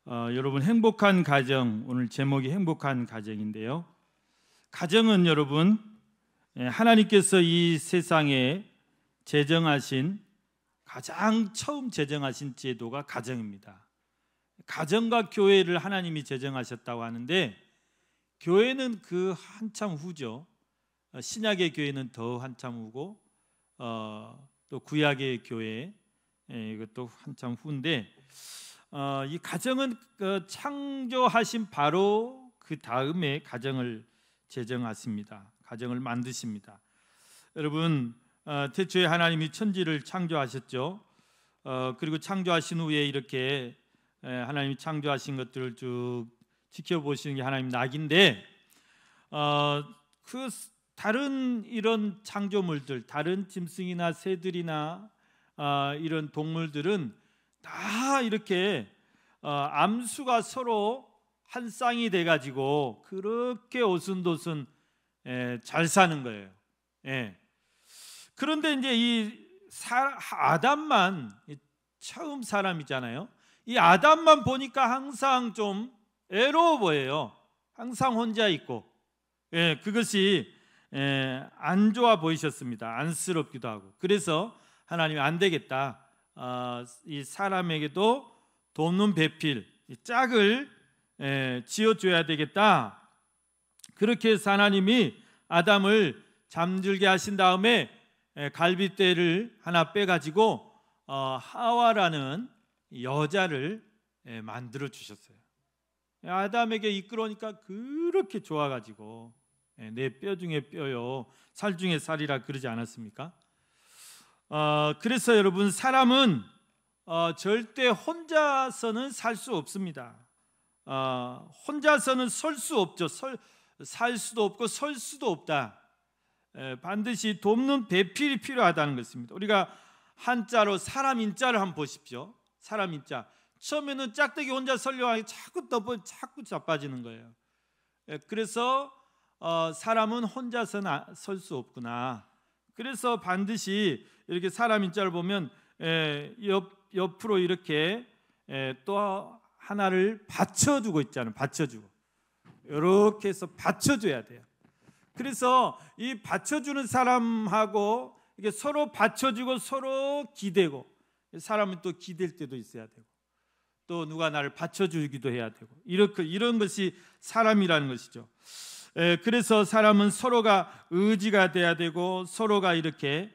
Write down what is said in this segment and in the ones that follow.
여러분 행복한 가정, 오늘 제목이 행복한 가정인데요. 가정은 여러분 하나님께서 이 세상에 제정하신 가장 처음 제정하신 제도가 가정입니다. 가정과 교회를 하나님이 제정하셨다고 하는데 교회는 그 한참 후죠. 신약의 교회는 더 한참 후고 또 구약의 교회 이것도 한참 후인데 이 가정은 창조하신 바로 그 다음에 가정을 제정하십니다. 가정을 만드십니다. 여러분 태초에 하나님이 천지를 창조하셨죠. 그리고 창조하신 후에 이렇게 하나님이 창조하신 것들을 쭉 지켜보시는 게 하나님 낙인데 그 다른 이런 창조물들, 다른 짐승이나 새들이나 이런 동물들은 다 이렇게 암수가 서로 한 쌍이 돼가지고 그렇게 오순도순 잘 사는 거예요. 그런데 이제 이 아담만 처음 사람이잖아요. 이 아담만 보니까 항상 좀 애로워 보여요. 항상 혼자 있고 그것이 안 좋아 보이셨습니다. 안쓰럽기도 하고. 그래서 하나님이 안 되겠다. 이 사람에게도 돕는 배필, 짝을 지어줘야 되겠다. 그렇게 해서 하나님이 아담을 잠들게 하신 다음에 갈빗대를 하나 빼가지고 하와라는 여자를 만들어 주셨어요. 아담에게 이끌어오니까 그렇게 좋아가지고 내 뼈 중에 뼈요 살 중에 살이라 그러지 않았습니까? 그래서 여러분 사람은 절대 혼자서는 살 수 없습니다. 혼자서는 설 수 없죠. 살 수도 없고 설 수도 없다. 반드시 돕는 배필이 필요하다는 것입니다. 우리가 한자로 사람 인자를 한번 보십시오. 사람 인자. 처음에는 짝대기 혼자 설려하기 자꾸 자빠지는 거예요. 그래서 사람은 혼자서는 설 수 없구나. 그래서 반드시 이렇게 사람 인자를 보면 옆으로 이렇게 또 하나를 받쳐주고 있잖아요. 받쳐주고 이렇게 해서 받쳐줘야 돼요. 그래서 이 받쳐주는 사람하고 이게 서로 받쳐주고 서로 기대고, 사람은 또 기댈 때도 있어야 되고 또 누가 나를 받쳐주기도 해야 되고 이런 것이 사람이라는 것이죠. 그래서 사람은 서로가 의지가 돼야 되고 서로가 이렇게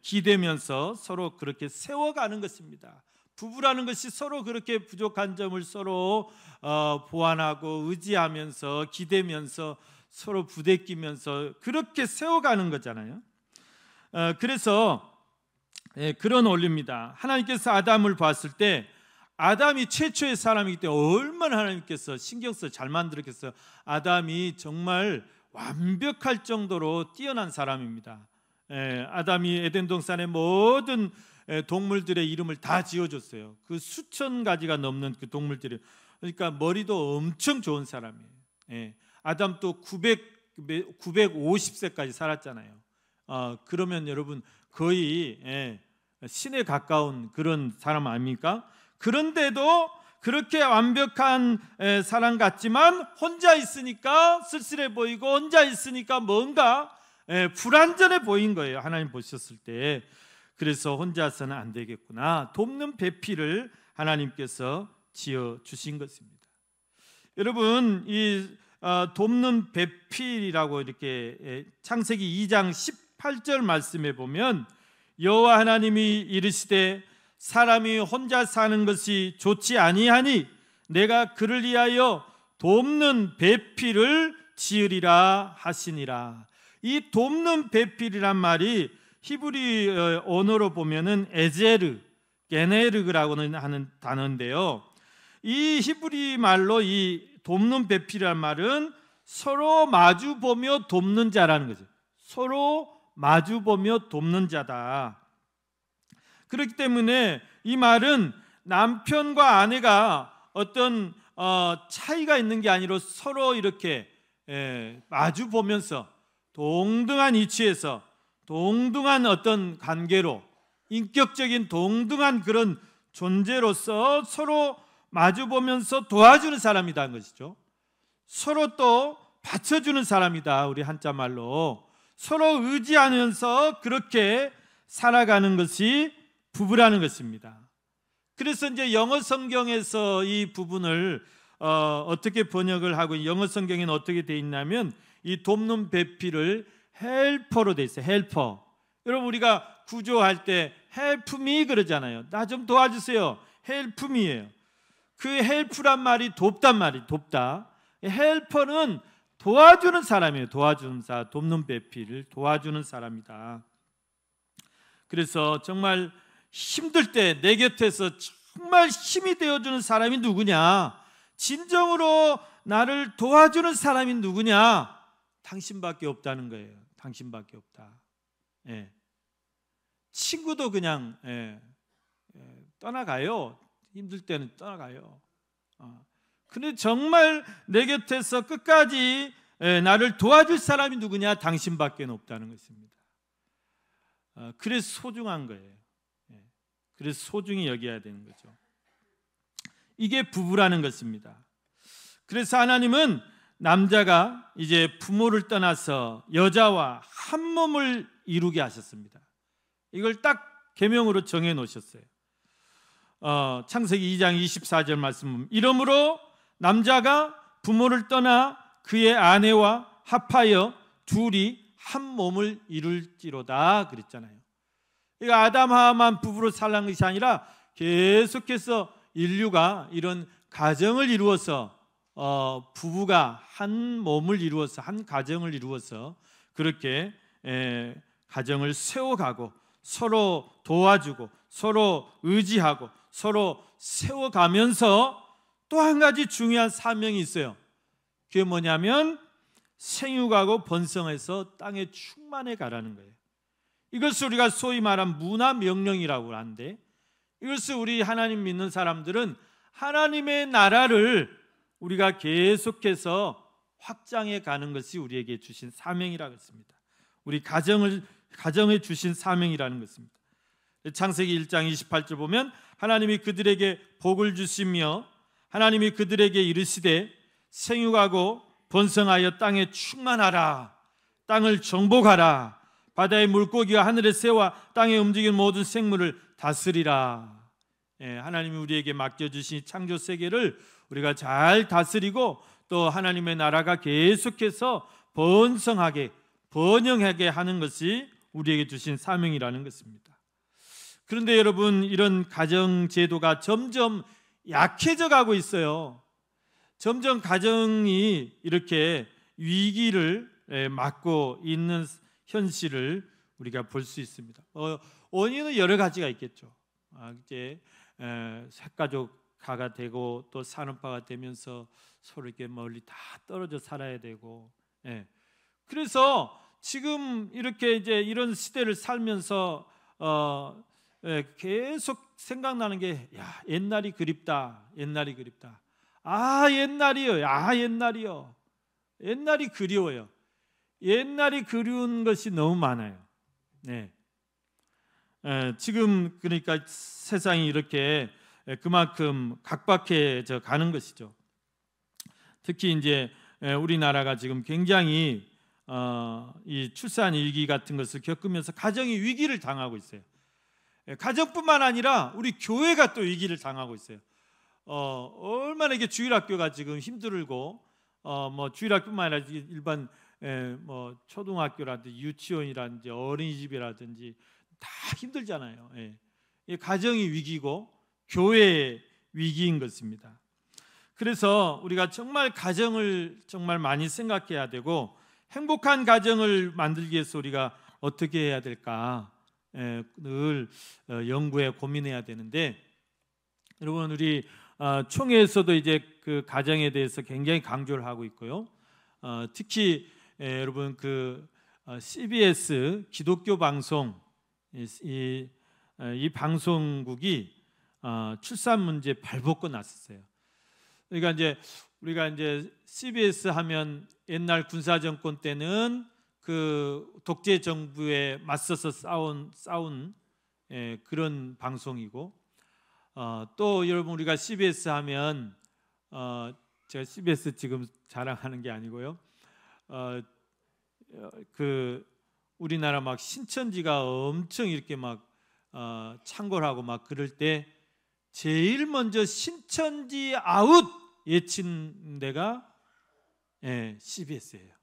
기대면서 서로 그렇게 세워가는 것입니다. 부부라는 것이 서로 그렇게 부족한 점을 서로 보완하고 의지하면서 기대면서 서로 부대끼면서 그렇게 세워가는 거잖아요. 그래서 그런 원리입니다. 하나님께서 아담을 봤을 때 아담이 최초의 사람이기 때문에 얼마나 하나님께서 신경 써 잘 만들었겠어요. 아담이 정말 완벽할 정도로 뛰어난 사람입니다. 아담이 에덴 동산의 모든 동물들의 이름을 다 지어줬어요. 그 수천 가지가 넘는 그 동물들이, 그러니까 머리도 엄청 좋은 사람이에요. 아담도 950세까지 살았잖아요. 그러면 여러분 거의 신에 가까운 그런 사람 아닙니까? 그런데도 그렇게 완벽한 사람 같지만 혼자 있으니까 쓸쓸해 보이고 혼자 있으니까 뭔가 불완전해 보인 거예요. 하나님 보셨을 때. 그래서 혼자서는 안 되겠구나. 돕는 배필을 하나님께서 지어주신 것입니다. 여러분 이 돕는 배필이라고 이렇게 창세기 2장 18절 말씀에 보면 여호와 하나님이 이르시되 사람이 혼자 사는 것이 좋지 아니하니 내가 그를 위하여 돕는 배필을 지으리라 하시니라. 이 돕는 배필이란 말이 히브리 언어로 보면은 에제르, 게네르그라고는 하는 단어인데요. 이 히브리 말로 이 돕는 배필이란 말은 서로 마주 보며 돕는 자라는 거죠. 서로 마주 보며 돕는 자다. 그렇기 때문에 이 말은 남편과 아내가 어떤 차이가 있는 게 아니라 서로 이렇게 마주 보면서 동등한 위치에서 동등한 어떤 관계로 인격적인 동등한 그런 존재로서 서로 마주 보면서 도와주는 사람이라는 것이죠. 서로 또 받쳐주는 사람이다. 우리 한자 말로 서로 의지하면서 그렇게 살아가는 것이 부부라는 것입니다. 그래서 이제 영어 성경에서 이 부분을 어떻게 번역을 하고, 영어 성경에는 어떻게 돼 있냐면 이 돕는 배필을 헬퍼로 돼 있어요. 헬퍼. 여러분, 우리가 구조할 때 help me 그러잖아요. 나 좀 도와주세요. help me예요. 그 help란 말이 돕단 말이, 돕다. 헬퍼는 도와주는 사람이에요. 도와주는 사람, 돕는 배필을 도와주는 사람이다. 그래서 정말 힘들 때 내 곁에서 정말 힘이 되어주는 사람이 누구냐? 진정으로 나를 도와주는 사람이 누구냐? 당신밖에 없다는 거예요. 당신밖에 없다. 예. 친구도 그냥 떠나가요. 힘들 때는 떠나가요. 근데 정말 내 곁에서 끝까지 나를 도와줄 사람이 누구냐? 당신밖에 없다는 것입니다. 그래서 소중한 거예요. 그래서 소중히 여겨야 되는 거죠. 이게 부부라는 것입니다. 그래서 하나님은 남자가 이제 부모를 떠나서 여자와 한 몸을 이루게 하셨습니다. 이걸 딱 계명으로 정해 놓으셨어요. 창세기 2장 24절 말씀, 이러므로 남자가 부모를 떠나 그의 아내와 합하여 둘이 한 몸을 이룰지로다 그랬잖아요. 그러니까 아담 하와만 부부로 살라는 것이 아니라 계속해서 인류가 이런 가정을 이루어서 부부가 한 몸을 이루어서, 한 가정을 이루어서 그렇게 가정을 세워가고 서로 도와주고 서로 의지하고 서로 세워가면서 또 한 가지 중요한 사명이 있어요. 그게 뭐냐면 생육하고 번성해서 땅에 충만해 가라는 거예요. 이것을 우리가 소위 말한 문화 명령이라고 하는데, 이것을 우리 하나님 믿는 사람들은 하나님의 나라를 우리가 계속해서 확장해 가는 것이 우리에게 주신 사명이라고 했습니다. 우리 가정에 주신 사명이라는 것입니다. 창세기 1장 28절 보면 하나님이 그들에게 복을 주시며 하나님이 그들에게 이르시되 생육하고 번성하여 땅에 충만하라, 땅을 정복하라, 바다의 물고기와 하늘의 새와 땅에 움직이는 모든 생물을 다스리라. 하나님이 우리에게 맡겨주신 창조 세계를 우리가 잘 다스리고 또 하나님의 나라가 계속해서 번성하게 번영하게 하는 것이 우리에게 주신 사명이라는 것입니다. 그런데 여러분, 이런 가정 제도가 점점 약해져 가고 있어요. 점점 가정이 이렇게 위기를 맞고 있는 현실을 우리가 볼 수 있습니다. 원인은 여러 가지가 있겠죠. 이제 핵가족화가 되고 또 산업화가 되면서 서로 이렇게 멀리 다 떨어져 살아야 되고, 그래서 지금 이렇게 이제 이런 시대를 살면서 계속 생각나는 게, 야, 옛날이 그립다, 옛날이 그립다. 아, 옛날이요, 아, 옛날이요. 옛날이 그리워요. 옛날이 그리운 것이 너무 많아요. 지금 그러니까 세상이 이렇게 그만큼 각박해져 가는 것이죠. 특히 이제 우리나라가 지금 굉장히 이 출산 위기 같은 것을 겪으면서 가정이 위기를 당하고 있어요. 가정뿐만 아니라 우리 교회가 또 위기를 당하고 있어요. 얼마나 이게 주일학교가 지금 힘들고, 뭐 주일학교뿐만 아니라 일반 뭐 초등학교라든지 유치원이라든지 어린이집이라든지 다 힘들잖아요. 가정이 위기고 교회의 위기인 것입니다. 그래서 우리가 정말 가정을 정말 많이 생각해야 되고, 행복한 가정을 만들기 위해서 우리가 어떻게 해야 될까 늘 연구해 고민해야 되는데, 여러분, 우리 총회에서도 이제 그 가정에 대해서 굉장히 강조를 하고 있고요. 특히 여러분 그 CBS 기독교 방송, 이 방송국이 출산 문제 발벗고 났었어요. 그러니까 이제 우리가 이제 CBS 하면 옛날 군사 정권 때는 그 독재 정부에 맞서서 싸운 그런 방송이고, 또 여러분 우리가 CBS 하면 제가 CBS 지금 자랑하는 게 아니고요. 그 우리나라 막 신천지가 엄청 이렇게 막 창궐하고 막 그럴 때 제일 먼저 신천지 아웃 외친 데가 CBS예요.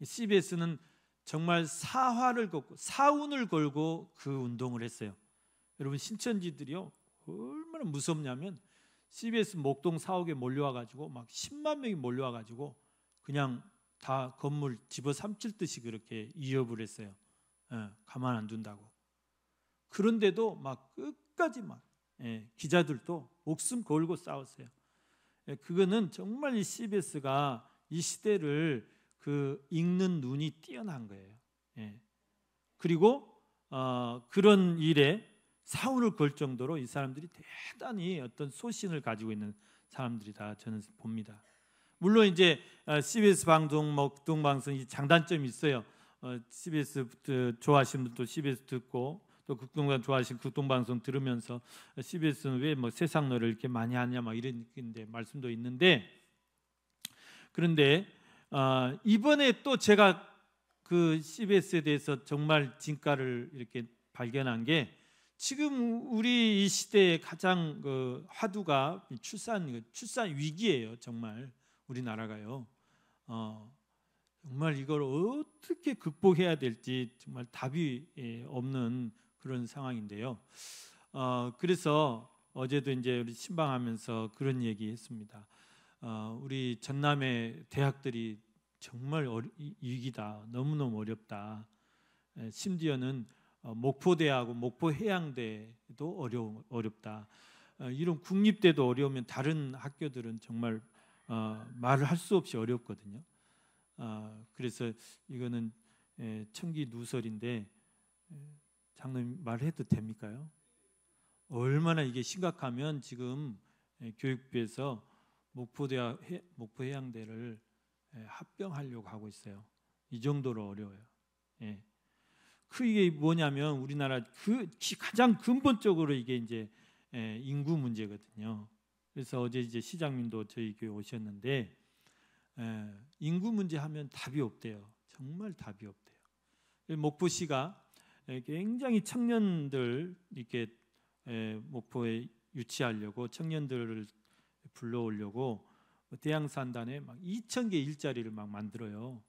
CBS는 정말 사운을 걸고 그 운동을 했어요. 여러분 신천지들이요 얼마나 무섭냐면 CBS 목동 사옥에 몰려와가지고 막 10만 명이 몰려와가지고 그냥 다 건물 집어삼킬 듯이 그렇게 위협을 했어요. 가만 안 둔다고. 그런데도 막 끝까지 막 기자들도 목숨 걸고 싸웠어요. 그거는 정말 이 CBS가 이 시대를 그 읽는 눈이 뛰어난 거예요. 그리고 그런 일에 사운을 걸 정도로 이 사람들이 대단히 어떤 소신을 가지고 있는 사람들이다 저는 봅니다. 물론 이제 CBS 방송, 목동 방송이 장단점이 있어요. CBS 좋아하시는 분도 CBS 듣고 또 극동방 좋아하시는 극동방송 들으면서 CBS는 왜 뭐 세상 노래를 이렇게 많이 하냐 막 이런 말씀도 있는데, 그런데 이번에 또 제가 그 CBS에 대해서 정말 진가를 이렇게 발견한 게 지금 우리 이 시대의 가장 그 화두가 출산 위기예요. 정말 우리나라가요. 정말 이걸 어떻게 극복해야 될지 정말 답이 없는 그런 상황인데요. 그래서 어제도 이제 우리 신방하면서 그런 얘기했습니다. 우리 전남의 대학들이 정말 위기다. 너무너무 어렵다. 심지어는 목포대하고 목포해양대도 어렵다. 이런 국립대도 어려우면 다른 학교들은 정말 말을 할 수 없이 어렵거든요. 그래서 이거는 청기누설인데 장로님 말해도 됩니까요? 얼마나 이게 심각하면 지금 교육부에서 목포해양대를 합병하려고 하고 있어요. 이 정도로 어려워요. 그게 뭐냐면 우리나라 가장 근본적으로 이게 이제 인구 문제거든요. 그래서 어제 이제 시장님도 저희 교회 오셨는데 인구 문제 하면 답이 없대요. 정말 답이 없대요. 목포시가 굉장히 청년들 이렇게 목포에 유치하려고 청년들을 불러오려고 대양산단에 막 2,000개 일자리를 막 만들어요.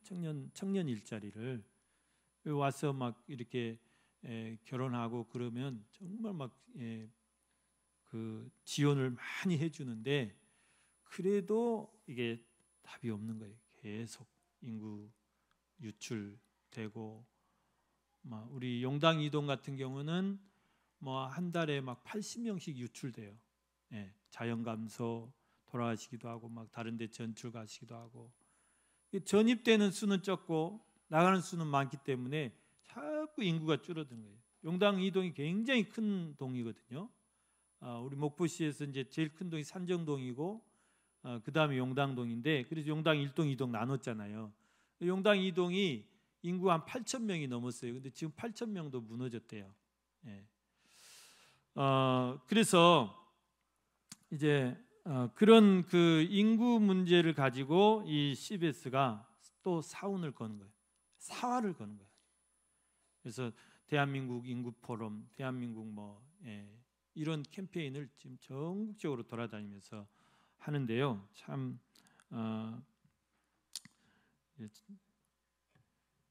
청년 일자리를 와서 막 이렇게 결혼하고 그러면 정말 막 그 지원을 많이 해주는데 그래도 이게 답이 없는 거예요. 계속 인구 유출되고 막 우리 용당 이동 같은 경우는 뭐 한 달에 막 80명씩 유출돼요. 자연 감소 돌아가시기도 하고 막 다른 데 전출 가시기도 하고 전입되는 수는 적고 나가는 수는 많기 때문에 자꾸 인구가 줄어드는 거예요. 용당 이동이 굉장히 큰 동이거든요. 우리 목포시에서 이제 제일 큰 동이 산정동이고 그 다음에 용당동인데 그래서 용당 1동, 2동 나눴잖아요. 용당 2동이 인구 한 8,000명이 넘었어요. 근데 지금 8,000명도 무너졌대요. 그래서 이제 그런 그 인구 문제를 가지고 이 CBS가 또 사운을 거는 거예요. 사활을 거는 거예요. 그래서 대한민국 인구 포럼, 대한민국 이런 캠페인을 지금 전국적으로 돌아다니면서 하는데요. 참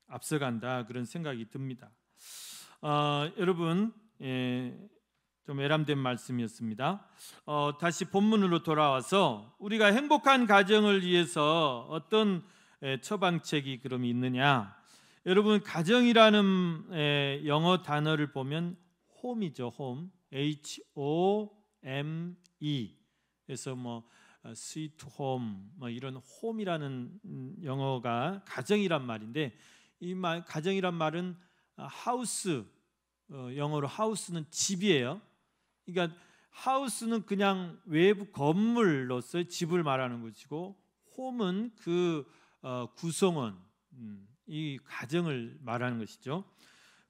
앞서간다 그런 생각이 듭니다. 여러분 좀 애람된 말씀이었습니다. 다시 본문으로 돌아와서 우리가 행복한 가정을 위해서 어떤 처방책이 그럼 있느냐? 여러분 가정이라는 영어 단어를 보면 홈이죠. 홈, HOME. 그래서 뭐 스위트 홈, 뭐 이런 홈이라는 영어가 가정이란 말인데 이 가정이란 말은 하우스, 영어로 하우스는 집이에요. 그러니까 하우스는 그냥 외부 건물로서의 집을 말하는 것이고 홈은 그 구성원, 이 가정을 말하는 것이죠.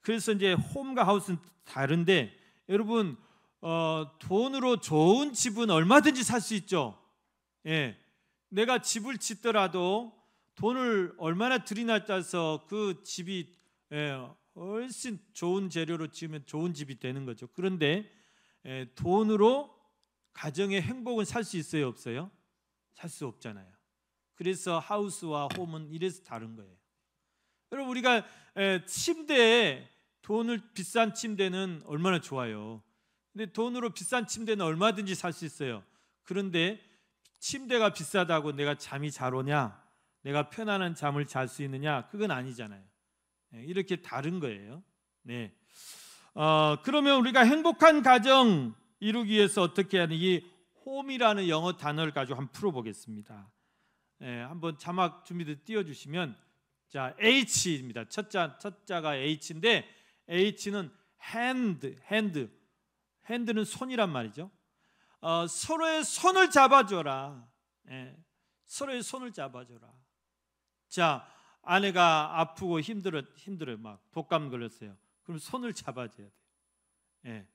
그래서 이제 홈과 하우스는 다른데 여러분 돈으로 좋은 집은 얼마든지 살 수 있죠. 예, 내가 집을 짓더라도 돈을 얼마나 들이나 따서 그 집이 훨씬 좋은 재료로 지으면 좋은 집이 되는 거죠. 그런데 돈으로 가정의 행복은 살 수 있어요, 없어요? 살 수 없잖아요. 그래서 하우스와 홈은 이래서 다른 거예요. 여러분, 우리가 침대에 돈을 비싼 침대는 얼마나 좋아요. 근데 돈으로 비싼 침대는 얼마든지 살 수 있어요. 그런데 침대가 비싸다고 내가 잠이 잘 오냐? 내가 편안한 잠을 잘 수 있느냐? 그건 아니잖아요. 이렇게 다른 거예요. 네. 그러면 우리가 행복한 가정 이루기 위해서 어떻게 하는 이 홈이라는 영어 단어를 가지고 한번 풀어보겠습니다. 한번 자막 준비돼 띄워주시면, 자, H입니다. 첫 자가 H인데 H는 핸드는 손이란 말이죠. 서로의 손을 잡아줘라. 서로의 손을 잡아줘라. 자, 아내가 아프고 힘들어요. 막 독감 걸렸어요. 그럼 손을 잡아줘야 돼요.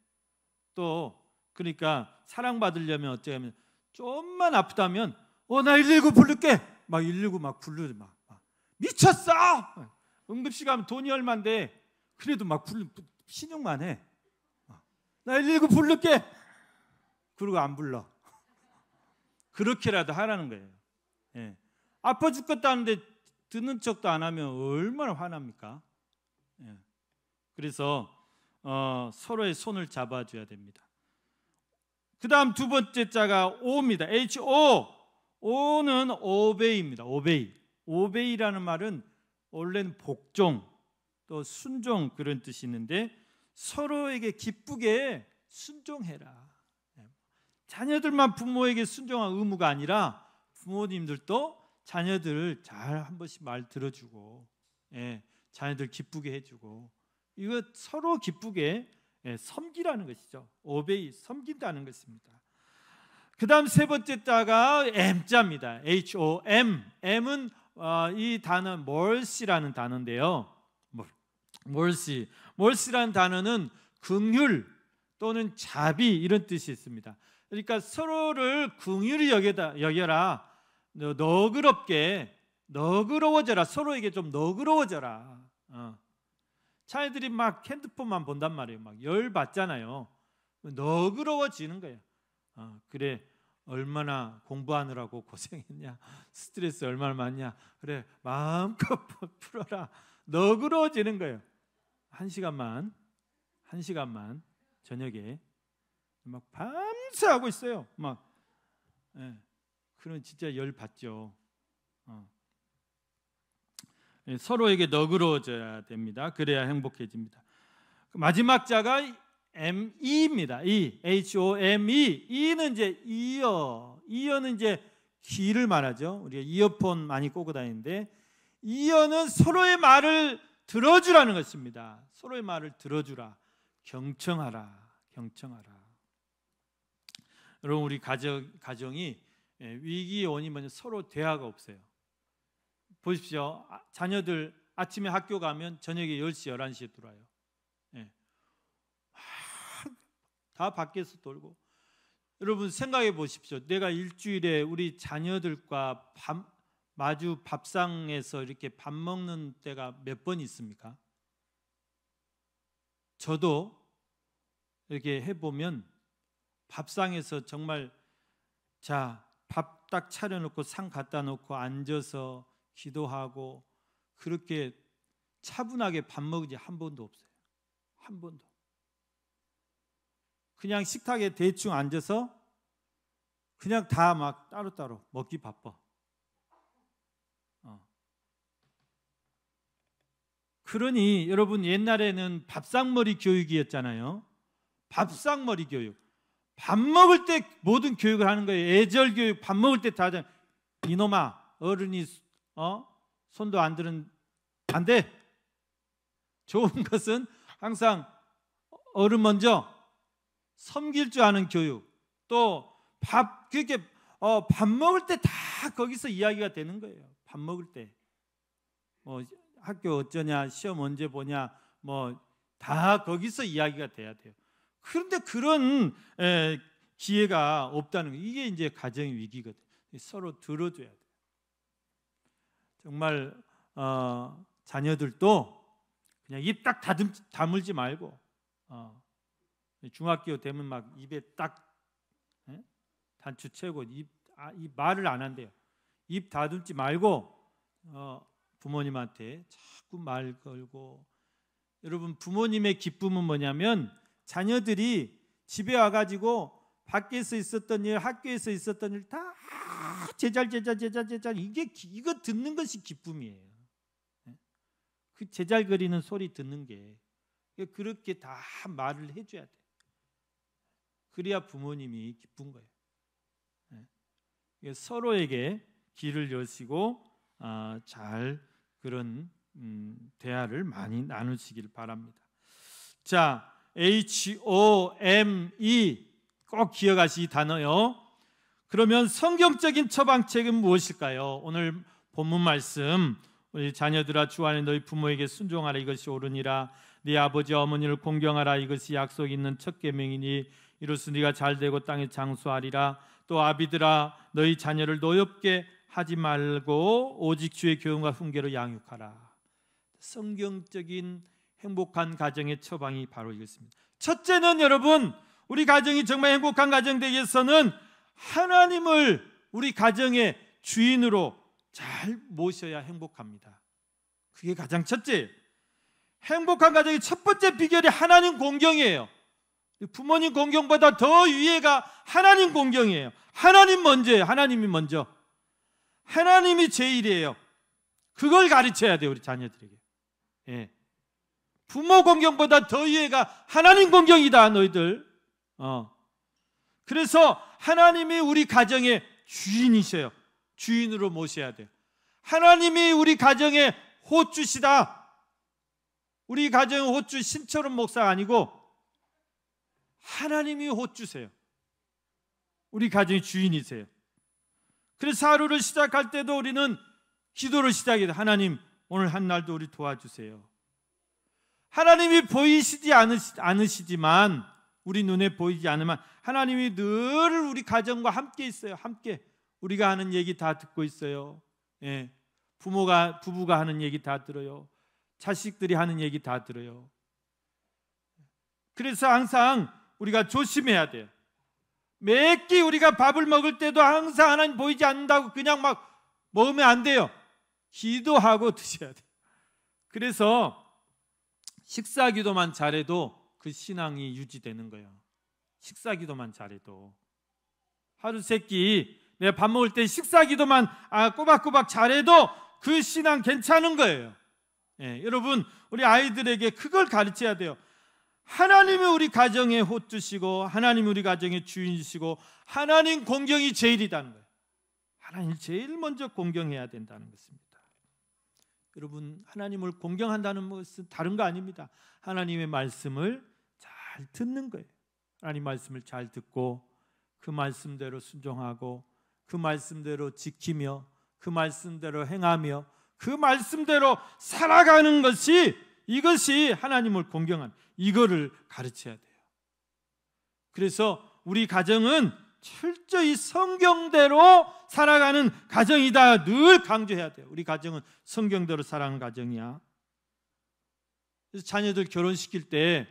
또 그러니까 사랑받으려면 어떻게 하면, 좀만 아프다면 나 119 부를게. 막 119 막 부르 막 미쳤어. 응급실 가면 돈이 얼만데 그래도 막 신용만 해. 나 119 부를게. 그리고 안 불러. 그렇게라도 하라는 거예요. 아파 죽겠다는데 듣는 척도 안 하면 얼마나 화납니까? 그래서 서로의 손을 잡아줘야 됩니다. 그 다음 두 번째 자가 O입니다. HO. O는 obey입니다. obey라는 말은 원래는 복종, 또 순종, 그런 뜻이 있는데, 서로에게 기쁘게 순종해라. 자녀들만 부모에게 순종할 의무가 아니라 부모님들도 자녀들 잘 한 번씩 말 들어주고, 자녀들 기쁘게 해주고, 이거 서로 기쁘게 섬기라는 것이죠. obey, 섬긴다는 것입니다. 그 다음 세 번째 자가 M자입니다. HOM. M은 이 단어 mercy라는 단어인데요. mercy라는 단어는 긍휼 또는 자비, 이런 뜻이 있습니다. 그러니까 서로를 긍휼히 여겨라. 너그러워져라. 서로에게 좀 너그러워져라. 자녀들이 막 핸드폰만 본단 말이에요. 막 열 받잖아요. 너그러워지는 거예요. 그래, 얼마나 공부하느라고 고생했냐, 스트레스 얼마나 많냐, 그래 마음껏 풀어라. 너그러워지는 거예요. 한 시간만 저녁에 막 밤새 하고 있어요. 막 그런 진짜 열 받죠. 서로에게 너그러워져야 됩니다. 그래야 행복해집니다. 마지막 자가 ME입니다. HOME. E는 이제 이어는 이제 귀를 말하죠. 우리가 이어폰 많이 꽂고 다니는데, 이어는 서로의 말을 들어주라는 것입니다. 서로의 말을 들어주라. 경청하라. 여러분, 우리 가정이 위기의 원인이 뭐냐? 서로 대화가 없어요. 보십시오. 자녀들 아침에 학교 가면 저녁에 10시, 11시에 들어와요. 다 밖에서 돌고. 여러분, 생각해 보십시오. 내가 일주일에 우리 자녀들과 마주 밥상에서 이렇게 밥 먹는 때가 몇 번 있습니까? 저도 이렇게 해보면 밥상에서 정말, 자, 밥 딱 차려놓고 상 갖다 놓고 앉아서 기도하고 그렇게 차분하게 밥 먹은 지 한 번도 없어요. 한 번도. 그냥 식탁에 대충 앉아서 그냥 다 막 따로따로 먹기 바빠. 그러니 여러분, 옛날에는 밥상머리 교육이었잖아요. 밥상머리 교육. 밥 먹을 때 모든 교육을 하는 거예요. 애절 교육. 밥 먹을 때 다 이놈아, 어른이 손도 안 드는, 안 돼. 좋은 것은 항상 어른 먼저 섬길 줄 아는 교육. 또 밥 먹을 때 다 거기서 이야기가 되는 거예요. 밥 먹을 때 학교 어쩌냐, 시험 언제 보냐, 다 거기서 이야기가 돼야 돼요. 그런데 그런 기회가 없다는 거, 이게 이제 가정의 위기거든. 서로 들어줘야 돼. 정말 자녀들도 그냥 입 딱 다물지 말고 중학교 되면 막 입에 딱 단추 채고 입 말을 안 한대요. 입 다듬지 말고 부모님한테 자꾸 말 걸고. 여러분, 부모님의 기쁨은 뭐냐면 자녀들이 집에 와가지고 밖에서 있었던 일, 학교에서 있었던 일 다 제잘 이거 듣는 것이 기쁨이에요. 그 제잘거리는 소리 듣는 게, 그렇게 다 말을 해줘야 돼. 그래야 부모님이 기쁜 거예요. 서로에게 길을 여시고 잘 그런 대화를 많이 나누시길 바랍니다. 자, HOME 꼭 기억하시 단어요. 그러면 성경적인 처방책은 무엇일까요? 오늘 본문 말씀, 우리 자녀들아 주 안에 너희 부모에게 순종하라 이것이 옳으니라. 네 아버지와 어머니를 공경하라 이것이 약속 있는 첫 계명이니 이로써 네가 잘되고 땅에 장수하리라. 또 아비들아 너희 자녀를 노엽게 하지 말고 오직 주의 교훈과 훈계로 양육하라. 성경적인 행복한 가정의 처방이 바로 이것입니다. 첫째는 여러분, 우리 가정이 정말 행복한 가정 되기 위해서는 하나님을 우리 가정의 주인으로 잘 모셔야 행복합니다. 그게 가장 첫째. 행복한 가정의 첫 번째 비결이 하나님 공경이에요. 부모님 공경보다 더 위에가 하나님 공경이에요. 하나님 먼저예요. 하나님이 먼저. 하나님이 제일이에요. 그걸 가르쳐야 돼요, 우리 자녀들에게. 예. 부모 공경보다 더 위에가 하나님 공경이다, 너희들. 그래서 하나님이 우리 가정의 주인이셔요. 주인으로 모셔야 돼요. 하나님이 우리 가정의 호주시다. 우리 가정의 호주 신철원 목사가 아니고 하나님이 호주세요. 우리 가정의 주인이세요. 그래서 하루를 시작할 때도 우리는 기도를 시작해요. 하나님, 오늘 한 날도 우리 도와주세요. 하나님이 보이시지 않으시지만, 우리 눈에 보이지 않으면 하나님이 늘 우리 가정과 함께 있어요. 함께. 우리가 하는 얘기 다 듣고 있어요. 예. 부부가 하는 얘기 다 들어요. 자식들이 하는 얘기 다 들어요. 그래서 항상 우리가 조심해야 돼요. 매끼 우리가 밥을 먹을 때도 항상 하나님 보이지 않는다고 그냥 막 먹으면 안 돼요. 기도하고 드셔야 돼요. 그래서 식사 기도만 잘해도 그 신앙이 유지되는 거예요. 식사 기도만 잘해도. 하루 세끼 내가 밥 먹을 때 식사 기도만 꼬박꼬박 잘해도 그 신앙 괜찮은 거예요. 예, 여러분, 우리 아이들에게 그걸 가르쳐야 돼요. 하나님이 우리 가정의 호주시고 하나님이 우리 가정의 주인이시고 하나님 공경이 제일이라는 거예요. 하나님 제일 먼저 공경해야 된다는 것입니다. 여러분, 하나님을 공경한다는 것은 다른 거 아닙니다. 하나님의 말씀을 잘 듣는 거예요. 하나님 말씀을 잘 듣고 그 말씀대로 순종하고 그 말씀대로 지키며 그 말씀대로 행하며 그 말씀대로 살아가는 것이, 이것이 하나님을 공경한, 이거를 가르쳐야 돼요. 그래서 우리 가정은 철저히 성경대로 살아가는 가정이다, 늘 강조해야 돼요. 우리 가정은 성경대로 살아가는 가정이야. 그래서 자녀들 결혼시킬 때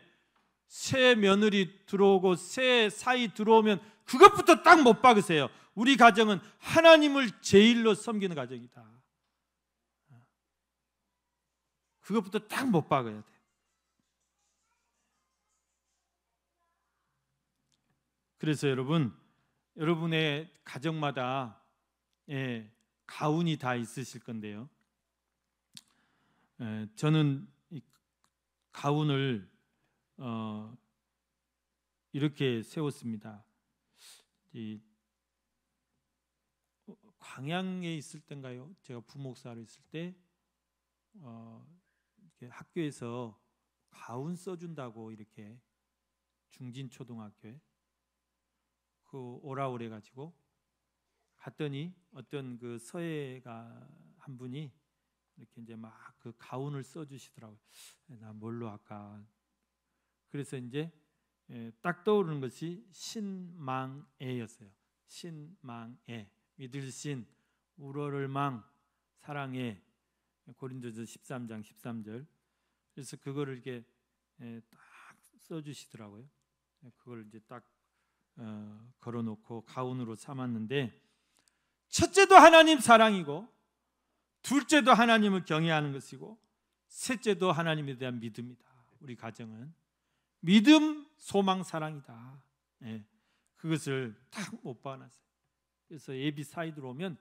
새 며느리 들어오고 새 사이 들어오면 그것부터 딱 못 박으세요. 우리 가정은 하나님을 제일로 섬기는 가정이다. 그것부터 딱 못 박아야 돼요. 그래서 여러분의 가정마다 가훈이 다 있으실 건데요. 저는 이 가훈을 이렇게 세웠습니다. 이 광양에 있을 때인가요? 제가 부목사로 있을 때 이렇게 학교에서 가훈 써준다고 이렇게 중진초등학교에 오라 그래 가지고 갔더니 어떤 그 서예가 한 분이 이렇게 이제 막 그 가훈을 써주시더라고요. 나 뭘로 할까? 그래서 이제 딱 떠오르는 것이 신망애였어요. 신망애, 믿을 신, 우러를 망, 사랑애. 고린도서 13장 13절. 그래서 그거를 이렇게 딱 써주시더라고요. 그걸 이제 딱 걸어놓고 가운으로 삼았는데, 첫째도 하나님 사랑이고, 둘째도 하나님을 경외하는 것이고, 셋째도 하나님에 대한 믿음이다. 우리 가정은 믿음, 소망, 사랑이다. 그것을 딱 못 박아놨어요. 그래서 예비 사이들 오면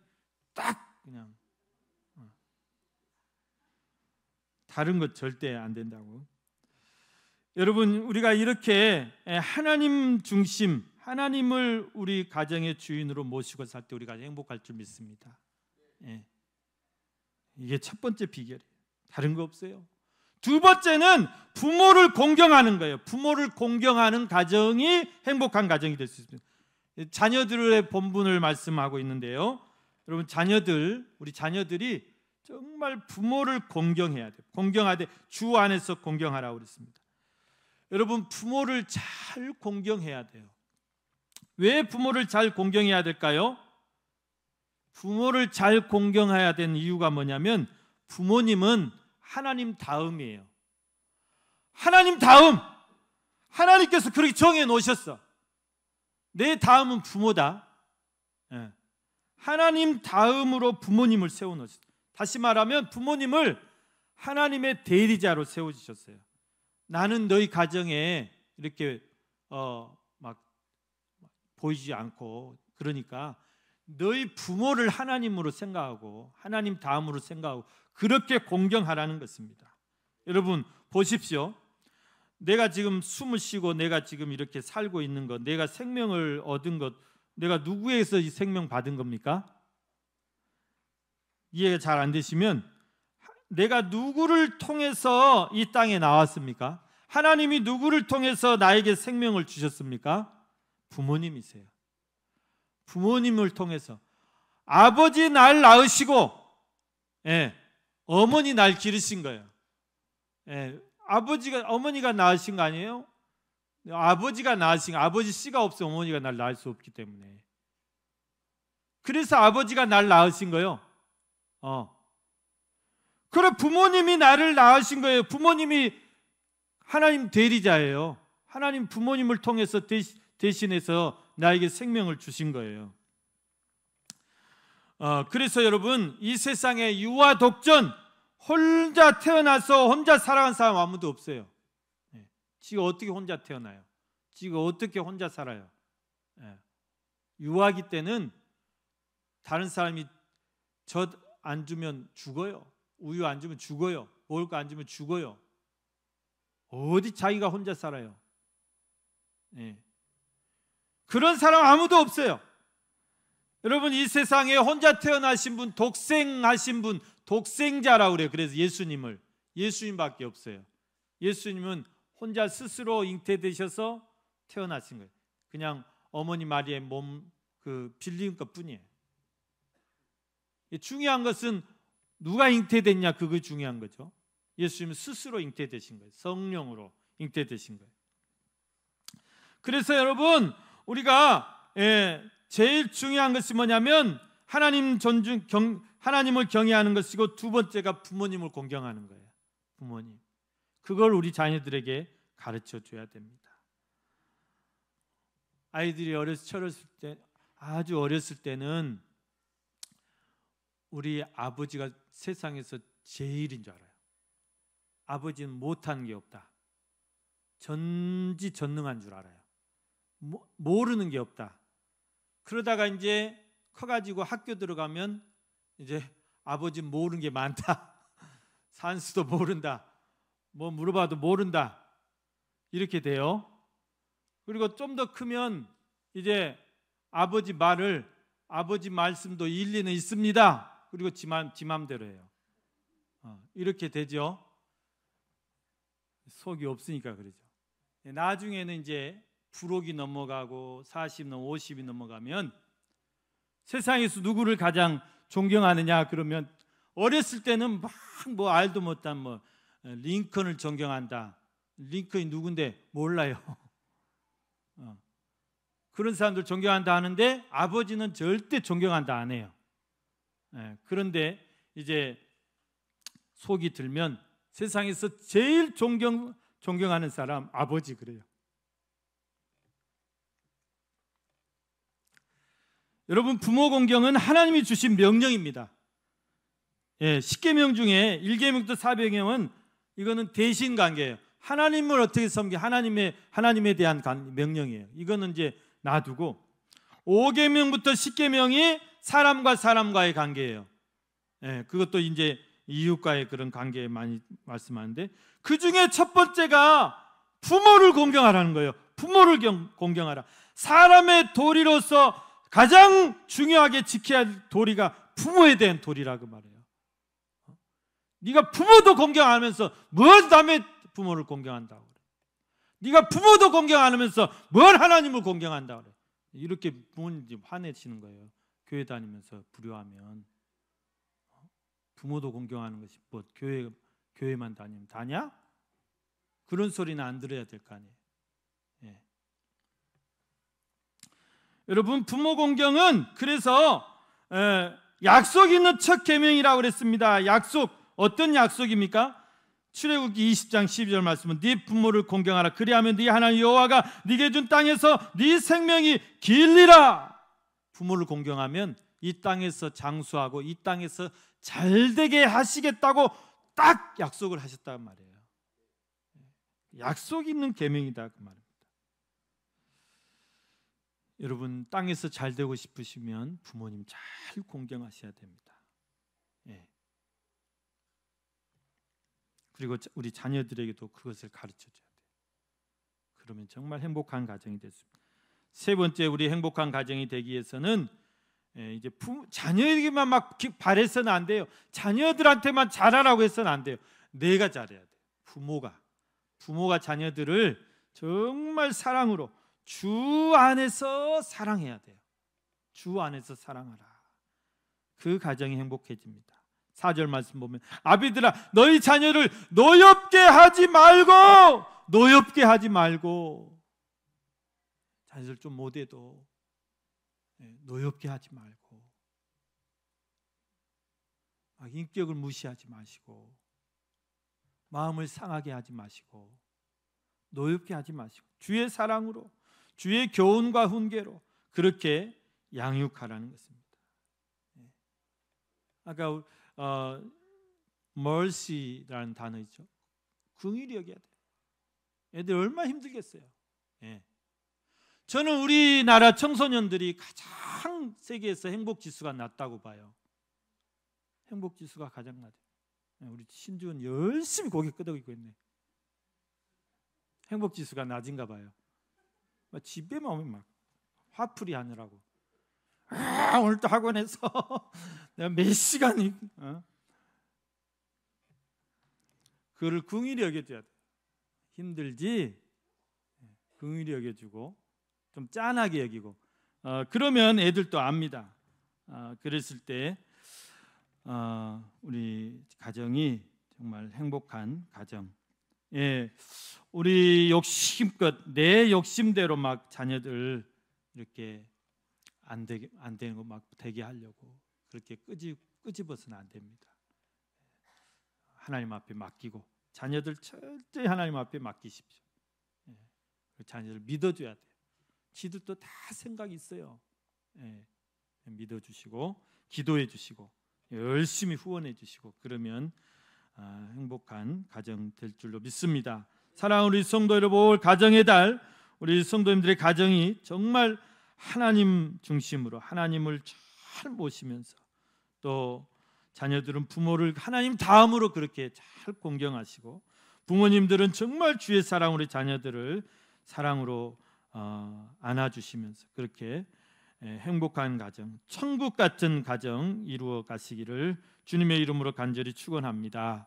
딱 그냥 다른 것 절대 안 된다고. 여러분, 우리가 이렇게 하나님 중심, 하나님을 우리 가정의 주인으로 모시고 살 때 우리가 행복할 줄 믿습니다. 이게 첫 번째 비결이에요. 다른 거 없어요. 두 번째는 부모를 공경하는 거예요. 부모를 공경하는 가정이 행복한 가정이 될 수 있습니다. 자녀들의 본분을 말씀하고 있는데요. 여러분, 우리 자녀들이 정말 부모를 공경해야 돼요. 공경하되 주 안에서 공경하라고 그랬습니다. 여러분, 부모를 잘 공경해야 돼요. 왜 부모를 잘 공경해야 될까요? 부모를 잘 공경해야 되는 이유가 뭐냐면, 부모님은 하나님 다음이에요. 하나님 다음. 하나님께서 그렇게 정해 놓으셨어. 내 다음은 부모다. 하나님 다음으로 부모님을 세워 놓으셨어요. 다시 말하면 부모님을 하나님의 대리자로 세워주셨어요. 나는 너희 가정에 이렇게 막 보이지 않고, 그러니까 너희 부모를 하나님으로 생각하고 하나님 다음으로 생각하고 그렇게 공경하라는 것입니다. 여러분 보십시오. 내가 지금 숨을 쉬고 내가 지금 이렇게 살고 있는 것, 내가 생명을 얻은 것, 내가 누구에게서 이 생명 받은 겁니까? 이해가 잘 안 되시면, 내가 누구를 통해서 이 땅에 나왔습니까? 하나님이 누구를 통해서 나에게 생명을 주셨습니까? 부모님이세요. 부모님을 통해서. 아버지 날 낳으시고, 어머니 날 기르신 거예요. 어머니가 낳으신 거 아니에요? 아버지가 낳으신 거. 아버지 씨가 없으면 어머니가 날 낳을 수 없기 때문에. 그래서 아버지가 날 낳으신 거예요. 그래, 부모님이 나를 낳으신 거예요. 부모님이 하나님 대리자예요. 하나님 부모님을 통해서 대신해서 나에게 생명을 주신 거예요. 그래서 여러분, 이 세상에 유아 독전, 혼자 태어나서 혼자 살아간 사람 아무도 없어요. 지가 어떻게 혼자 태어나요? 지가 어떻게 혼자 살아요? 유아기 때는 다른 사람이 젖 안 주면 죽어요. 우유 안 주면 죽어요. 먹을 거 안 주면 죽어요. 어디 자기가 혼자 살아요? 그런 사람 아무도 없어요. 여러분, 이 세상에 혼자 태어나신 분, 독생하신 분, 독생자라고 그래요. 그래서 예수님밖에 없어요. 예수님은 혼자 스스로 잉태되셔서 태어나신 거예요. 그냥 어머니 마리아의 몸 빌린 것뿐이에요. 중요한 것은 누가 잉태됐냐, 그거 중요한 거죠. 예수님은 스스로 잉태되신 거예요. 성령으로 잉태되신 거예요. 그래서 여러분, 우리가 제일 중요한 것이 뭐냐면 하나님을 경외하는 것이고, 두 번째가 부모님을 공경하는 거예요. 부모님. 그걸 우리 자녀들에게 가르쳐 줘야 됩니다. 아이들이 아주 어렸을 때는 우리 아버지가 세상에서 제일인 줄 알아요. 아버지는 못하는 게 없다. 전지전능한 줄 알아요. 모르는 게 없다. 그러다가 이제 커가지고 학교 들어가면 이제 아버지 모르는 게 많다. 산수도 모른다. 뭐 물어봐도 모른다. 이렇게 돼요. 그리고 좀 더 크면 이제 아버지 말씀도 일리는 있습니다. 그리고 지 맘대로 해요. 이렇게 되죠. 속이 없으니까 그러죠. 나중에는 이제 불혹이 넘어가고 40, 50이 넘어가면 세상에서 누구를 가장 존경하느냐 그러면, 어렸을 때는 막 뭐 알도 못한 링컨을 존경한다. 링컨이 누군데 몰라요. 그런 사람들 존경한다 하는데 아버지는 절대 존경한다 안 해요. 그런데 이제 속이 들면 세상에서 제일 존경하는 사람 아버지 그래요. 여러분, 부모 공경은 하나님이 주신 명령입니다. 10계명 중에 1계명부터 4계명은 이거는 대신 관계예요. 하나님을 어떻게 섬기 하나님에 대한 명령이에요. 이거는 이제 놔두고 5계명부터 10계명이 사람과 사람과의 관계예요. 그것도 이제 이웃과의 그런 관계에 많이 말씀하는데 그 중에 첫 번째가 부모를 공경하라는 거예요. 부모를 공경하라. 사람의 도리로서 가장 중요하게 지켜야 할 도리가 부모에 대한 도리라고 말해요. 네가 부모도 공경 안 하면서 뭘 남의 부모를 공경한다고 그래. 네가 부모도 공경 안 하면서 뭘 하나님을 공경한다고 그래. 이렇게 부모님 화내시는 거예요. 교회 다니면서 불효하면. 부모도 공경하는 것이 뭐 교회만 다니면 다냐? 그런 소리는 안 들어야 될 거 아니에요. 여러분, 부모 공경은 그래서 약속 있는 첫 계명이라고 그랬습니다. 약속, 어떤 약속입니까? 출애굽기 20장 12절 말씀은 네 부모를 공경하라. 그리하면 네 하나님 여호와가 네게 준 땅에서 네 생명이 길리라. 부모를 공경하면 이 땅에서 장수하고 이 땅에서 잘되게 하시겠다고 딱 약속을 하셨단 말이에요. 약속 있는 계명이다 그 말입니다. 여러분, 땅에서 잘 되고 싶으시면 부모님 잘 공경하셔야 됩니다. 그리고 우리 자녀들에게도 그것을 가르쳐줘야 돼요. 그러면 정말 행복한 가정이 됐습니다. 세 번째, 우리 행복한 가정이 되기 위해서는 이제 자녀에게만 막 바래서는 안 돼요. 자녀들한테만 잘하라고 해서는 안 돼요. 내가 잘해야 돼요. 부모가 자녀들을 정말 사랑으로 주 안에서 사랑해야 돼요. 주 안에서 사랑하라. 그 가정이 행복해집니다. 4절 말씀 보면 아비들아 너희 자녀를 노엽게 하지 말고 자녀들 좀 못해도 노엽게 하지 말고 인격을 무시하지 마시고 마음을 상하게 하지 마시고 노엽게 하지 마시고 주의 사랑으로 주의 교훈과 훈계로 그렇게 양육하라는 것입니다. 아까 mercy라는 단어 있죠. 긍휼히 여겨야 돼요. 애들 얼마나 힘들겠어요. 저는 우리나라 청소년들이 가장 세계에서 행복지수가 낮다고 봐요. 행복지수가 가장 낮아요. 우리 신주는 열심히 고개 끄덕이고 있네. 행복지수가 낮은가 봐요. 집에만 오면 막 화풀이 하느라고 오늘도 학원에서 내가 몇 시간이 그를 긍휼히 여겨줘야 돼. 힘들지? 긍휼히 여겨주고 좀 짠하게 여기고 그러면 애들도 압니다. 그랬을 때 우리 가정이 정말 행복한 가정. 우리 욕심껏 내 욕심대로 막 자녀들 이렇게 안 되는 거 막 되게 하려고 그렇게 끄집어서는 안 됩니다. 하나님 앞에 맡기고 자녀들 철저히 하나님 앞에 맡기십시오. 자녀들 믿어줘야 돼요. 지들도 다 생각이 있어요. 믿어주시고 기도해 주시고 열심히 후원해 주시고 그러면 행복한 가정 될 줄로 믿습니다. 사랑하는 우리 성도 여러분, 가정의 달 우리 성도님들의 가정이 정말 하나님 중심으로 하나님을 잘 모시면서 또 자녀들은 부모를 하나님 다음으로 그렇게 잘 공경하시고 부모님들은 정말 주의 사랑으로 자녀들을 사랑으로 안아주시면서 그렇게 행복한 가정, 천국 같은 가정 이루어 가시기를 주님의 이름으로 간절히 축원합니다.